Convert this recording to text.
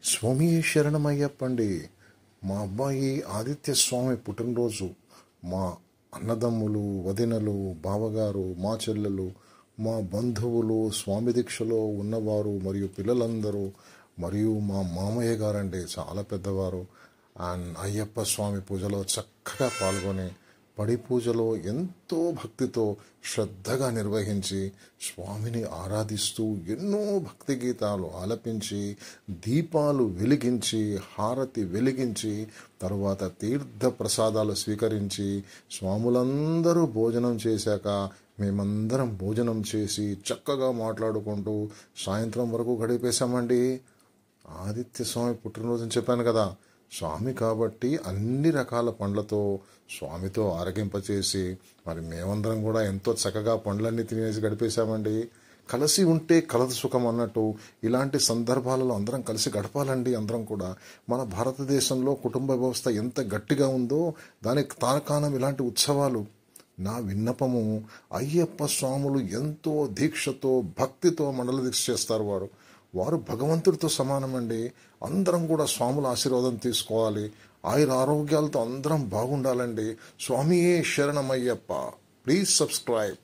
స్వామి శరణమయ్యప్పండి. మా అబ్బాయి ఆదిత్య స్వామి పుట్టినరోజు. మా అన్నదమ్ములు, వదినలు, బావగారు, మా చెల్లెలు, మా బంధువులు, స్వామి దీక్షలో ఉన్నవారు మరియు పిల్లలందరూ, మరియు మా మామయ్య గారండి, చాలా పెద్దవారు, అండ్ అయ్యప్ప స్వామి పూజలో చక్కగా పాల్గొని పడి పూజలో ఎంతో భక్తితో శ్రద్ధగా నిర్వహించి స్వామిని ఆరాధిస్తూ ఎన్నో భక్తి గీతాలు ఆలపించి దీపాలు వెలిగించి హారతి వెలిగించి తరువాత తీర్థ ప్రసాదాలు స్వీకరించి స్వాములందరూ భోజనం చేశాక మేమందరం భోజనం చేసి చక్కగా మాట్లాడుకుంటూ సాయంత్రం వరకు గడిపేశామండి. ఆదిత్య స్వామి పుట్టినరోజు అని చెప్పాను కదా, స్వామి కాబట్టి అన్ని రకాల పండ్లతో స్వామితో ఆరగింపచేసి మరి మేమందరం కూడా ఎంతో చక్కగా పండ్లన్నీ తినేసి గడిపేశామండి. కలిసి ఉంటే కలదు సుఖం అన్నట్టు ఇలాంటి సందర్భాలలో అందరం కలిసి గడపాలండి. అందరం కూడా మన భారతదేశంలో కుటుంబ వ్యవస్థ ఎంత గట్టిగా ఉందో దానికి తార్కాణం ఇలాంటి ఉత్సవాలు. నా విన్నపము, అయ్యప్ప స్వాములు ఎంతో దీక్షతో భక్తితో మండల దీక్ష చేస్తారు. వారు భగవంతుడితో సమానమండి. అందరం కూడా స్వాముల ఆశీర్వాదం తీసుకోవాలి. ఆయుర ఆరోగ్యాలతో అందరం బాగుండాలండి. స్వామియే శరణమయ్యప్ప. Please subscribe.